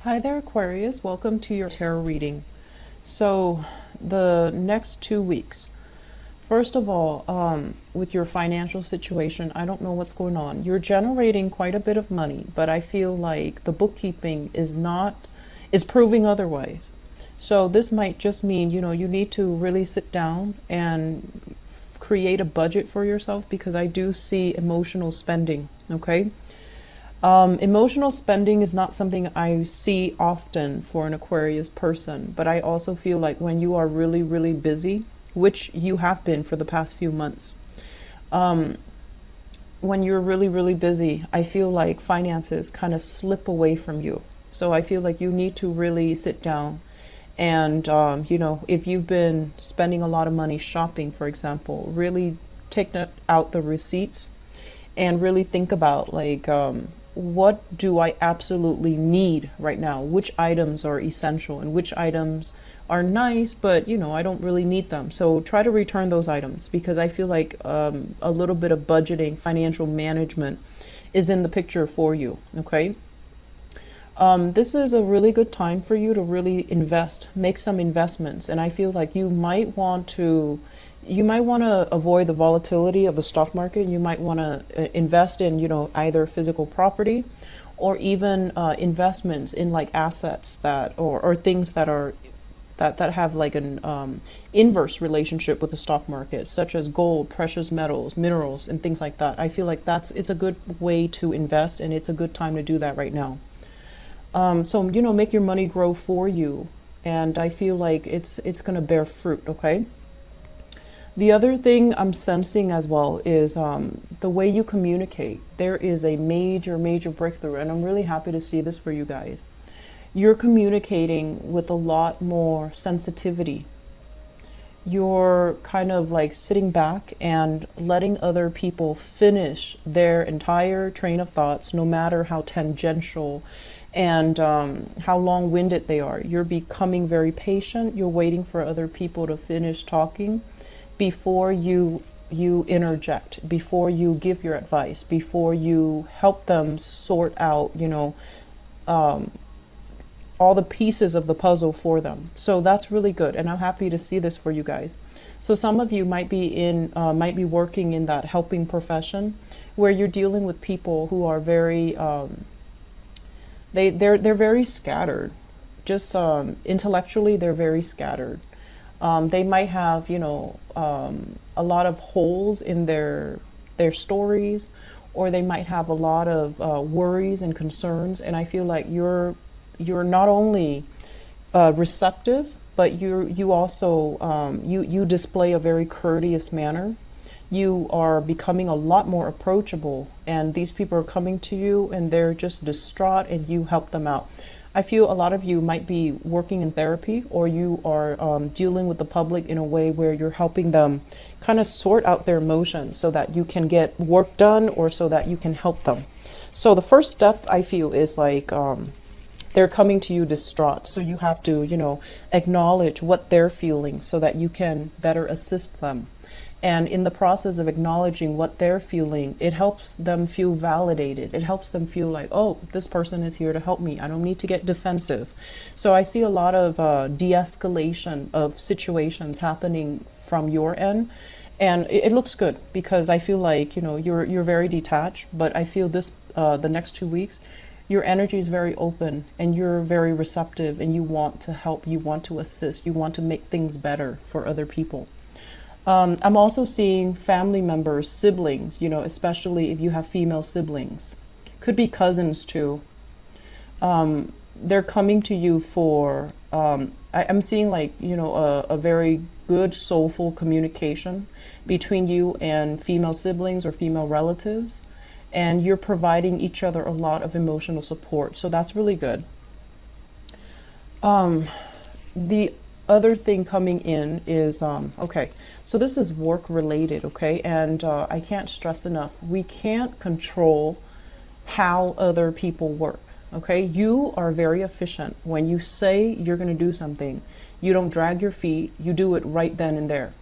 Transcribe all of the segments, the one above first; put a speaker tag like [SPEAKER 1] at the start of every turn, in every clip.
[SPEAKER 1] Hi there, Aquarius. Welcome to your tarot reading. So, the next 2 weeks, first of all, with your financial situation, I don't know what's going on. You're generating quite a bit of money, but I feel like the bookkeeping is proving otherwise. So, this might just mean, you need to really sit down and create a budget for yourself because I do see emotional spending, okay? Emotional spending is not something I see often for an Aquarius person, but I also feel like when you are really, really busy, which you have been for the past few months, when you're really, really busy, I feel like finances kind of slip away from you. So I feel like you need to really sit down and, if you've been spending a lot of money shopping, for example, really take out the receipts and really think about what do I absolutely need right now? Which items are essential and which items are nice, but I don't really need them. So try to return those items because I feel like a little bit of budgeting, financial management is in the picture for you. Okay. This is a really good time for you to really make some investments. And I feel like you might want to avoid the volatility of the stock market. You might want to invest in, either physical property or even investments in like assets or things that have like an inverse relationship with the stock market, such as gold, precious metals, minerals, and things like that. I feel like it's a good way to invest, and it's a good time to do that right now. So make your money grow for you, and I feel like it's going to bear fruit. Okay. The other thing I'm sensing as well is the way you communicate. There is a major, major breakthrough, and I'm really happy to see this for you guys. You're communicating with a lot more sensitivity. You're kind of like sitting back and letting other people finish their entire train of thoughts, no matter how tangential and how long-winded they are. You're becoming very patient. You're waiting for other people to finish talking before you interject, before you give your advice, before you help them sort out, all the pieces of the puzzle for them. So that's really good, and I'm happy to see this for you guys. So some of you might be working in that helping profession, where you're dealing with people who are very they're very scattered. Just intellectually, they're very scattered. They might have, a lot of holes in their stories, or they might have a lot of worries and concerns. And I feel like you're not only receptive, but you also you display a very courteous manner. You are becoming a lot more approachable, and these people are coming to you and they're just distraught, and you help them out. I feel a lot of you might be working in therapy, or you are dealing with the public in a way where you're helping them kind of sort out their emotions so that you can get work done, or so that you can help them. So the first step, I feel, is like they're coming to you distraught. So you have to, acknowledge what they're feeling so that you can better assist them. And in the process of acknowledging what they're feeling, it helps them feel validated. It helps them feel like, oh, this person is here to help me. I don't need to get defensive. So I see a lot of de-escalation of situations happening from your end. And it looks good because I feel like, you're very detached. But I feel this, the next 2 weeks, your energy is very open and you're very receptive, and you want to help, you want to assist, you want to make things better for other people. I'm also seeing family members, siblings, especially if you have female siblings. Could be cousins too. They're coming to you for, I'm seeing a very good soulful communication between you and female siblings or female relatives. And you're providing each other a lot of emotional support. So that's really good. The other thing coming in is, okay, so this is work related, okay? And I can't stress enough, we can't control how other people work, okay? You are very efficient. When you say you're going to do something, you don't drag your feet, you do it right then and there.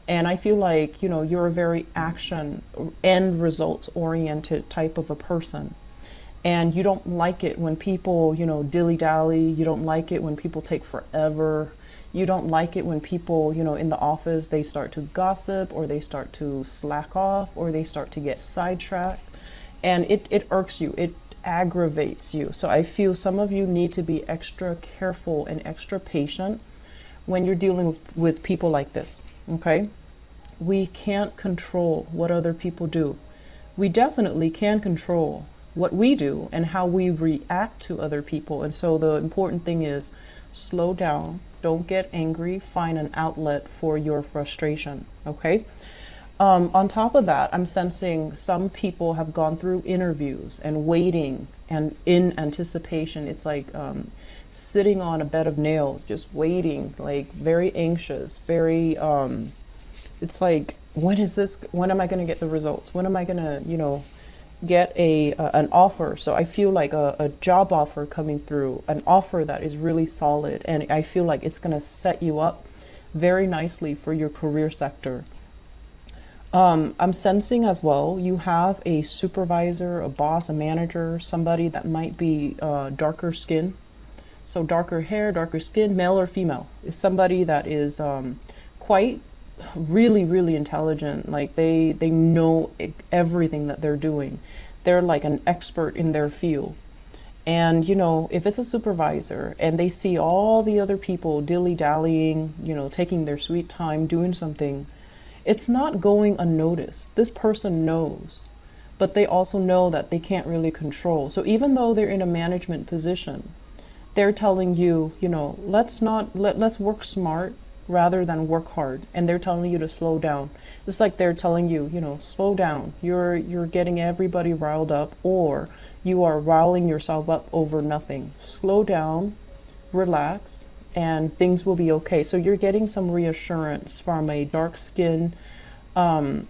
[SPEAKER 1] And I feel like, you're a very action, end results oriented type of a person. And you don't like it when people, dilly-dally. You don't like it when people take forever. You don't like it when people, in the office, they start to gossip, or they start to slack off, or they start to get sidetracked. And it irks you. It aggravates you. So I feel some of you need to be extra careful and extra patient when you're dealing with people like this, okay? We can't control what other people do. We definitely can control what we do and how we react to other people. And so the important thing is slow down, don't get angry, find an outlet for your frustration, okay? On top of that, I'm sensing some people have gone through interviews and waiting and in anticipation. It's like sitting on a bed of nails, just waiting, like very anxious, very, it's like, when am I going to get the results? When am I going to, get an offer? So I feel like a job offer coming through, an offer that is really solid. And I feel like it's going to set you up very nicely for your career sector. I'm sensing as well, you have a supervisor, a boss, a manager, somebody that might be darker skin. So darker hair, darker skin, male or female. It's somebody that is quite really, really intelligent. Like they know everything that they're doing. They're like an expert in their field. And, if it's a supervisor and they see all the other people dilly-dallying, taking their sweet time doing something, it's not going unnoticed. This person knows, but they also know that they can't really control. So even though they're in a management position, they're telling you, let's work smart rather than work hard. And they're telling you to slow down. It's like they're telling you, slow down. You're getting everybody riled up, or you are riling yourself up over nothing. Slow down, relax, and things will be okay. So you're getting some reassurance from a dark skin. I'm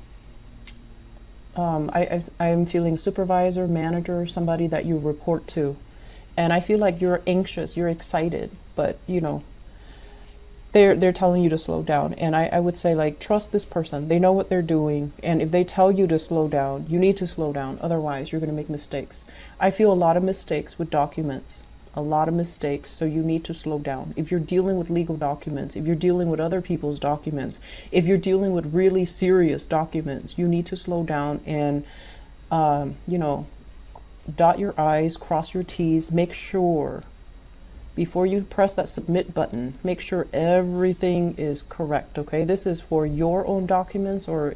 [SPEAKER 1] feeling supervisor, manager, somebody that you report to. And I feel like you're anxious, you're excited, but they're telling you to slow down. And I would say, like, trust this person. They know what they're doing. And if they tell you to slow down, you need to slow down. Otherwise, you're going to make mistakes. I feel a lot of mistakes with documents. A lot of mistakes, so you need to slow down. If you're dealing with legal documents, if you're dealing with other people's documents, if you're dealing with really serious documents, you need to slow down and, dot your I's, cross your T's, make sure, before you press that submit button, make sure everything is correct, okay? This is for your own documents or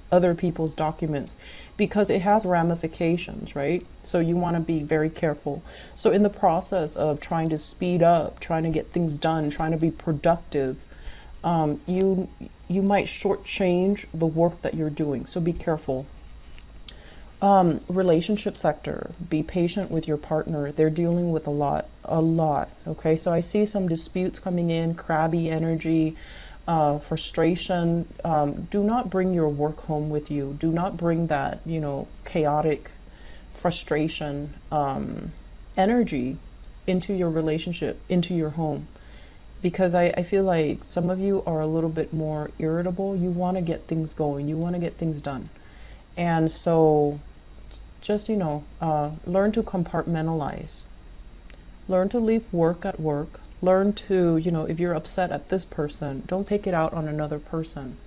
[SPEAKER 1] other people's documents, because it has ramifications, right? So you want to be very careful. So in the process of trying to speed up, trying to get things done, trying to be productive, you might shortchange the work that you're doing. So be careful. Relationship sector, be patient with your partner. They're dealing with a lot. Okay, so I see some disputes coming in, crabby energy, frustration. Do not bring your work home with you. Do not bring that, chaotic frustration, energy into your relationship, into your home. Because I feel like some of you are a little bit more irritable. You want to get things going. You want to get things done. And so just, learn to compartmentalize. Learn to leave work at work. Learn to, if you're upset at this person, don't take it out on another person.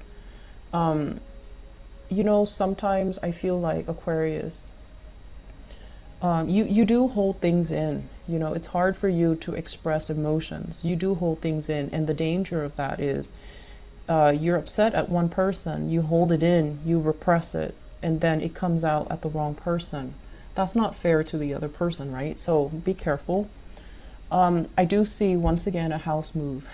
[SPEAKER 1] Sometimes I feel like, Aquarius, you do hold things in. It's hard for you to express emotions. You do hold things in. And the danger of that is you're upset at one person, you hold it in, you repress it, and then it comes out at the wrong person. That's not fair to the other person, right? So be careful. I do see, once again, a house move.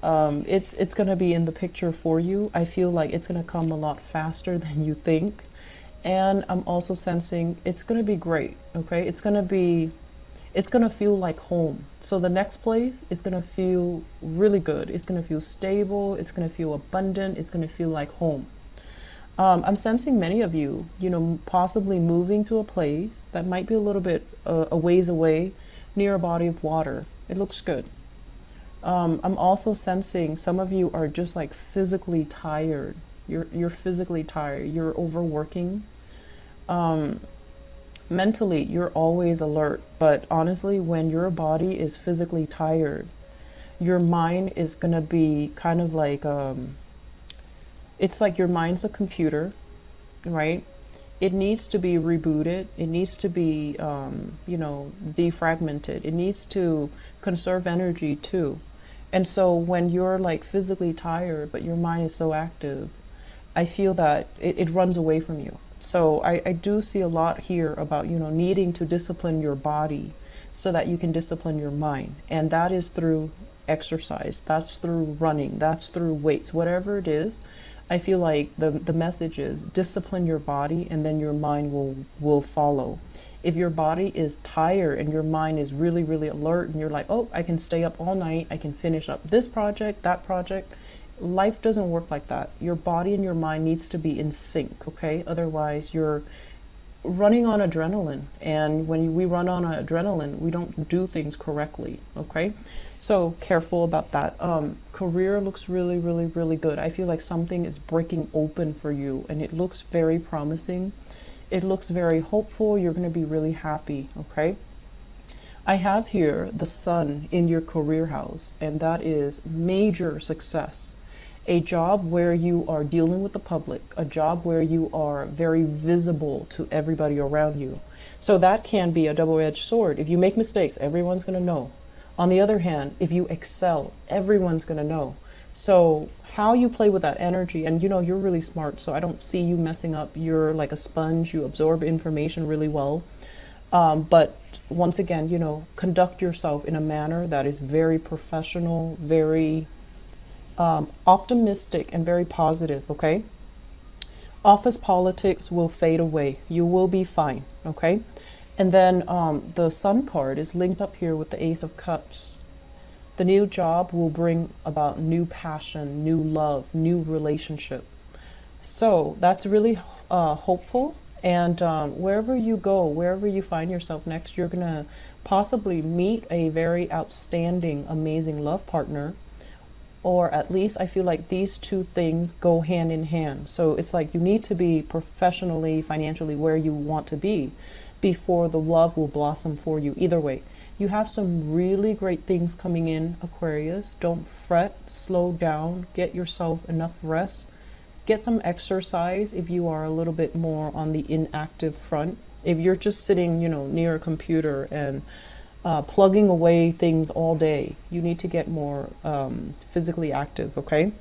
[SPEAKER 1] It's going to be in the picture for you. I feel like it's going to come a lot faster than you think. And I'm also sensing it's going to be great, okay? It's going to feel like home. So the next place is going to feel really good. It's going to feel stable. It's going to feel abundant. It's going to feel like home. I'm sensing many of you, possibly moving to a place that might be a little bit a ways away, near a body of water. It looks good. I'm also sensing some of you are just like physically tired. You're physically tired. You're overworking. Mentally, you're always alert, but honestly, when your body is physically tired, your mind is going to be kind of like, it's like your mind's a computer, right? It needs to be rebooted. It needs to be, defragmented. It needs to conserve energy too. And so when you're like physically tired, but your mind is so active, I feel that it runs away from you. So I do see a lot here about, needing to discipline your body so that you can discipline your mind. And that is through exercise. That's through running. That's through weights, whatever it is. I feel like the message is discipline your body and then your mind will follow. If your body is tired and your mind is really, really alert and you're like, oh, I can stay up all night, I can finish up this project, that project. Life doesn't work like that. Your body and your mind needs to be in sync, okay? Otherwise, you're running on adrenaline. And when we run on adrenaline, we don't do things correctly, okay? So careful about that. Career looks really, really, really good. I feel like something is breaking open for you and it looks very promising. It looks very hopeful. You're going to be really happy, okay? I have here the sun in your career house, and that is major success. A job where you are dealing with the public, a job where you are very visible to everybody around you. So that can be a double-edged sword. If you make mistakes, everyone's going to know. On the other hand, if you excel, everyone's going to know. So how you play with that energy, and you're really smart, so I don't see you messing up. You're like a sponge. You absorb information really well. But once again, conduct yourself in a manner that is very professional, very optimistic and very positive, okay? Office politics will fade away. You will be fine, okay? And then the Sun card is linked up here with the Ace of Cups. The new job will bring about new passion, new love, new relationship. So that's really hopeful. And wherever you go, wherever you find yourself next, you're going to possibly meet a very outstanding, amazing love partner. Or at least I feel like these two things go hand in hand. So it's like you need to be professionally, financially where you want to be before the love will blossom for you. Either way, you have some really great things coming in, Aquarius. Don't fret, slow down, get yourself enough rest. Get some exercise if you are a little bit more on the inactive front. If you're just sitting, near a computer and plugging away things all day, you need to get more physically active, okay?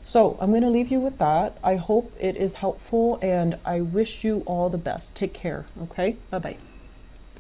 [SPEAKER 1] So I'm going to leave you with that. I hope it is helpful and I wish you all the best. Take care, okay? Bye-bye.